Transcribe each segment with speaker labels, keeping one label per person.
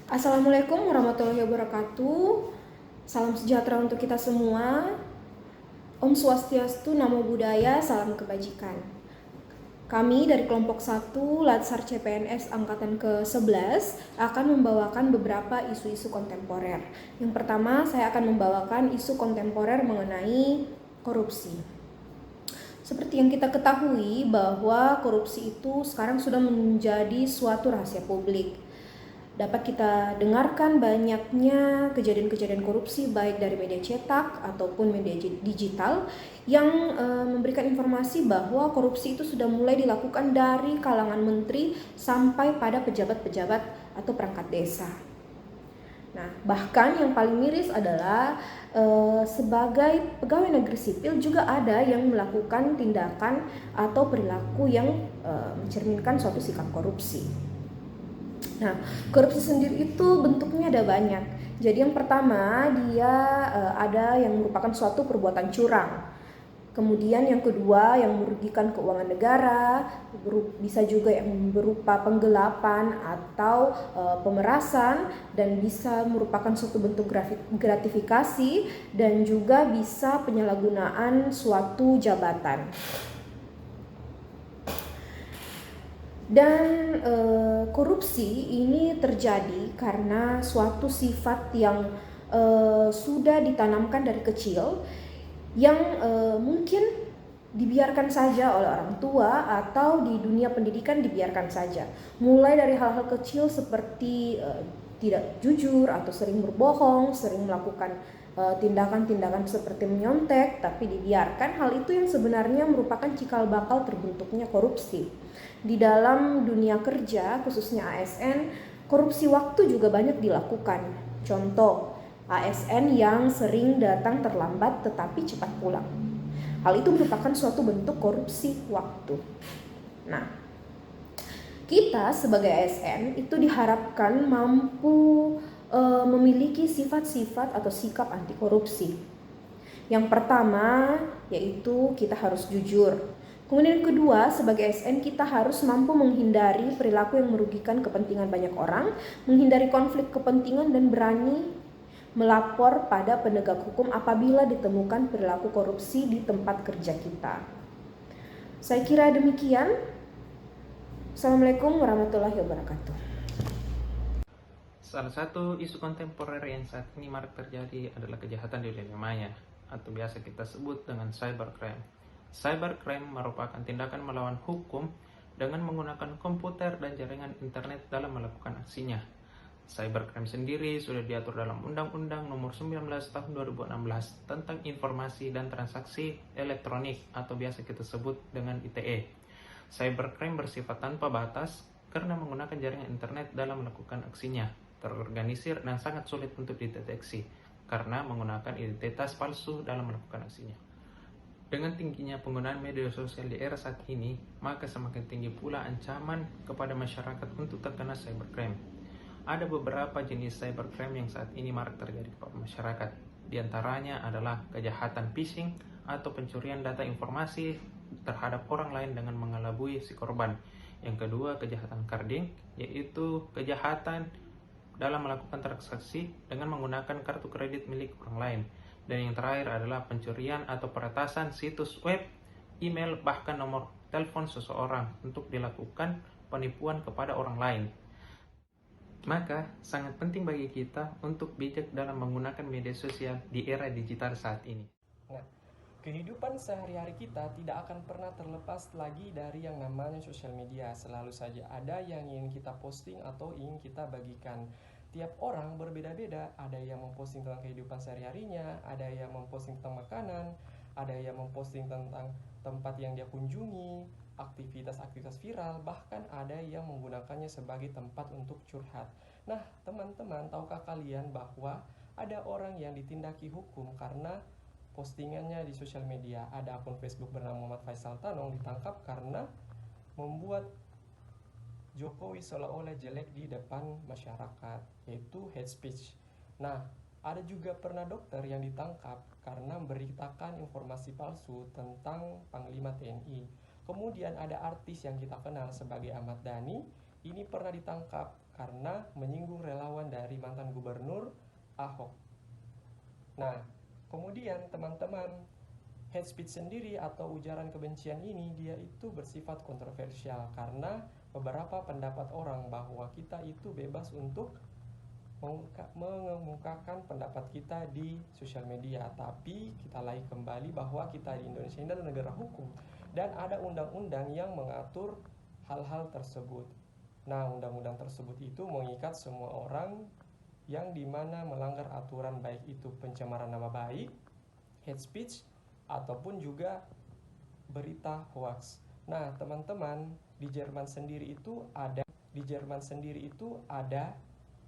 Speaker 1: Assalamualaikum warahmatullahi wabarakatuh. Salam sejahtera untuk kita semua. Om Swastiastu, Namo Buddhaya, salam kebajikan. Kami dari kelompok 1 Latsar CPNS angkatan ke-11 akan membawakan beberapa isu-isu kontemporer. Yang pertama, saya akan membawakan isu kontemporer mengenai korupsi. Seperti yang kita ketahui bahwa korupsi itu sekarang sudah menjadi suatu rahasia publik. Dapat kita dengarkan banyaknya kejadian-kejadian korupsi baik dari media cetak ataupun media digital yang memberikan informasi bahwa korupsi itu sudah mulai dilakukan dari kalangan menteri sampai pada pejabat-pejabat atau perangkat desa. Nah, bahkan yang paling miris adalah sebagai pegawai negeri sipil juga ada yang melakukan tindakan atau perilaku yang mencerminkan suatu sikap korupsi. Nah, korupsi sendiri itu bentuknya ada banyak. Jadi yang pertama dia ada yang merupakan suatu perbuatan curang. Kemudian yang kedua yang merugikan keuangan negara, bisa juga yang berupa penggelapan atau pemerasan, dan bisa merupakan suatu bentuk gratifikasi, dan juga bisa penyalahgunaan suatu jabatan. Dan korupsi ini terjadi karena suatu sifat yang sudah ditanamkan dari kecil yang mungkin dibiarkan saja oleh orang tua atau di dunia pendidikan dibiarkan saja. Mulai dari hal-hal kecil seperti tidak jujur atau sering berbohong, sering melakukan tindakan-tindakan seperti menyontek, tapi dibiarkan. Hal itu yang sebenarnya merupakan cikal bakal terbentuknya korupsi. Di dalam dunia kerja, khususnya ASN, korupsi waktu juga banyak dilakukan. Contoh, ASN yang sering datang terlambat tetapi cepat pulang. Hal itu merupakan suatu bentuk korupsi waktu. Nah, kita sebagai ASN itu diharapkan mampu memiliki sifat-sifat atau sikap anti korupsi. Yang pertama yaitu kita harus jujur. Kemudian yang kedua, sebagai ASN kita harus mampu menghindari perilaku yang merugikan kepentingan banyak orang, menghindari konflik kepentingan, dan berani melapor pada penegak hukum apabila ditemukan perilaku korupsi di tempat kerja kita. Saya kira demikian. Assalamualaikum warahmatullahi wabarakatuh.
Speaker 2: Salah satu isu kontemporer yang saat ini marak terjadi adalah kejahatan di dunia maya, atau biasa kita sebut dengan cybercrime. Cybercrime merupakan tindakan melawan hukum dengan menggunakan komputer dan jaringan internet dalam melakukan aksinya. Cybercrime sendiri sudah diatur dalam Undang-Undang Nomor 19 Tahun 2016 tentang Informasi dan Transaksi Elektronik, atau biasa kita sebut dengan ITE. Cybercrime bersifat tanpa batas karena menggunakan jaringan internet dalam melakukan aksinya, terorganisir dan sangat sulit untuk dideteksi karena menggunakan identitas palsu dalam melakukan aksinya. Dengan tingginya penggunaan media sosial di era saat ini, maka semakin tinggi pula ancaman kepada masyarakat untuk terkena cybercrime. Ada beberapa jenis cybercrime yang saat ini marak terjadi kepada masyarakat. Di antaranya adalah kejahatan phishing atau pencurian data informasi terhadap orang lain dengan mengelabui si korban. Yang kedua, kejahatan carding, yaitu kejahatan dalam melakukan transaksi dengan menggunakan kartu kredit milik orang lain. Dan yang terakhir adalah pencurian atau peretasan situs web, email, bahkan nomor telepon seseorang untuk dilakukan penipuan kepada orang lain. Maka sangat penting bagi kita untuk bijak dalam menggunakan media sosial di era digital saat ini.
Speaker 3: Nah, kehidupan sehari-hari kita tidak akan pernah terlepas lagi dari yang namanya sosial media. Selalu saja ada yang ingin kita posting atau ingin kita bagikan. Tiap orang berbeda-beda, ada yang memposting tentang kehidupan sehari-harinya, ada yang memposting tentang makanan, ada yang memposting tentang tempat yang dia kunjungi, aktivitas-aktivitas viral, bahkan ada yang menggunakannya sebagai tempat untuk curhat. Nah, teman-teman, tahukah kalian bahwa ada orang yang ditindaki hukum karena postingannya di sosial media? Ada akun Facebook bernama Muhammad Faisal Tanong ditangkap karena membuat Jokowi seolah-olah jelek di depan masyarakat, yaitu hate speech. Nah, ada juga pernah dokter yang ditangkap karena memberitakan informasi palsu tentang Panglima TNI. Kemudian ada artis yang kita kenal sebagai Ahmad Dhani ini pernah ditangkap karena menyinggung relawan dari mantan gubernur Ahok. Nah, kemudian teman-teman, hate speech sendiri atau ujaran kebencian ini dia itu bersifat kontroversial karena beberapa pendapat orang bahwa kita itu bebas untuk mengemukakan pendapat kita di sosial media, tapi kita lagi kembali bahwa kita di Indonesia ini adalah negara hukum dan ada undang-undang yang mengatur hal-hal tersebut. Nah, undang-undang tersebut itu mengikat semua orang yang dimana melanggar aturan, baik itu pencemaran nama baik, hate speech, ataupun juga berita hoax. Nah, teman-teman, di Jerman sendiri itu ada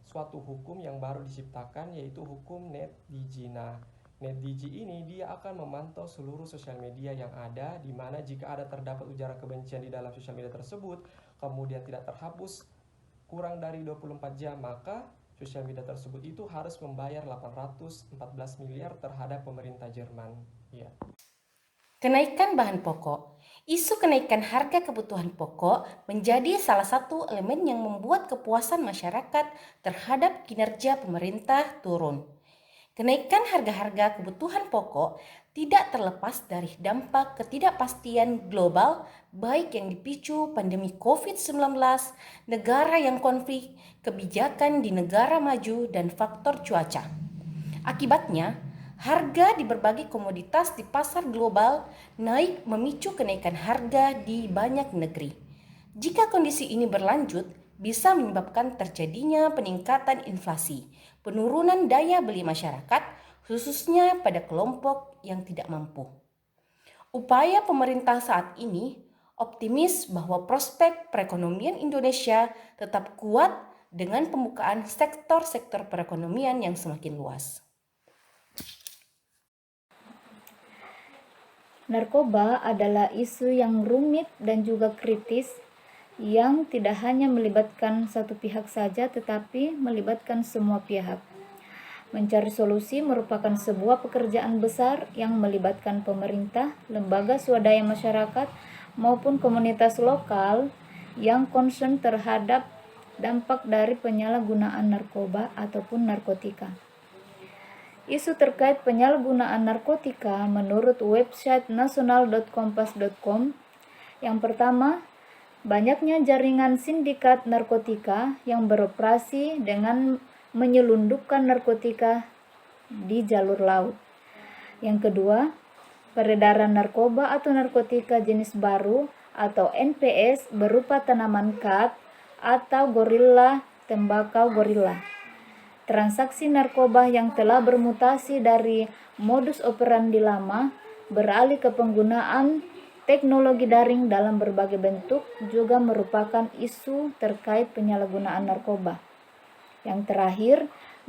Speaker 3: suatu hukum yang baru diciptakan, yaitu hukum NetzDG. Nah, NetzDG ini dia akan memantau seluruh sosial media yang ada, di mana jika ada terdapat ujaran kebencian di dalam sosial media tersebut, kemudian tidak terhapus kurang dari 24 jam, maka sosial media tersebut itu harus membayar 814 miliar terhadap pemerintah Jerman. Ya.
Speaker 4: Kenaikan bahan pokok. Isu kenaikan harga kebutuhan pokok menjadi salah satu elemen yang membuat kepuasan masyarakat terhadap kinerja pemerintah turun. Kenaikan harga-harga kebutuhan pokok tidak terlepas dari dampak ketidakpastian global, baik yang dipicu pandemi COVID-19, negara yang konflik, kebijakan di negara maju, dan faktor cuaca. Akibatnya, harga di berbagai komoditas di pasar global naik, memicu kenaikan harga di banyak negeri. Jika kondisi ini berlanjut, bisa menyebabkan terjadinya peningkatan inflasi, penurunan daya beli masyarakat, khususnya pada kelompok yang tidak mampu. Upaya pemerintah saat ini optimis bahwa prospek perekonomian Indonesia tetap kuat dengan pembukaan sektor-sektor perekonomian yang semakin luas.
Speaker 5: Narkoba adalah isu yang rumit dan juga kritis yang tidak hanya melibatkan satu pihak saja tetapi melibatkan semua pihak. Mencari solusi merupakan sebuah pekerjaan besar yang melibatkan pemerintah, lembaga swadaya masyarakat maupun komunitas lokal yang concern terhadap dampak dari penyalahgunaan narkoba ataupun narkotika. Isu terkait penyalahgunaan narkotika menurut website nasional.kompas.com. Yang pertama, banyaknya jaringan sindikat narkotika yang beroperasi dengan menyelundupkan narkotika di jalur laut. Yang kedua, peredaran narkoba atau narkotika jenis baru atau NPS berupa tanaman khat atau gorilla, tembakau gorilla. Transaksi narkoba yang telah bermutasi dari modus operandi lama beralih ke penggunaan teknologi daring dalam berbagai bentuk juga merupakan isu terkait penyalahgunaan narkoba. Yang terakhir,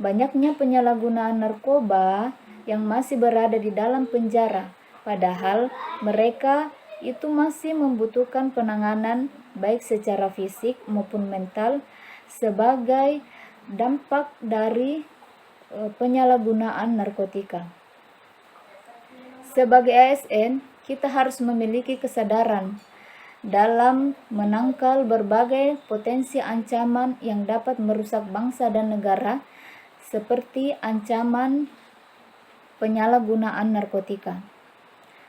Speaker 5: banyaknya penyalahgunaan narkoba yang masih berada di dalam penjara, padahal mereka itu masih membutuhkan penanganan baik secara fisik maupun mental sebagai dampak dari penyalahgunaan narkotika. Sebagai ASN, kita harus memiliki kesadaran dalam menangkal berbagai potensi ancaman yang dapat merusak bangsa dan negara, seperti ancaman penyalahgunaan narkotika.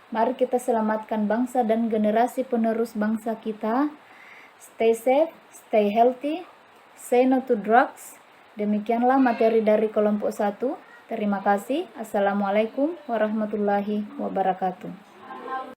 Speaker 5: Mari kita selamatkan bangsa dan generasi penerus bangsa kita. Stay safe, stay healthy, say no to drugs. Demikianlah materi dari kelompok 1. Terima kasih. Assalamualaikum warahmatullahi wabarakatuh.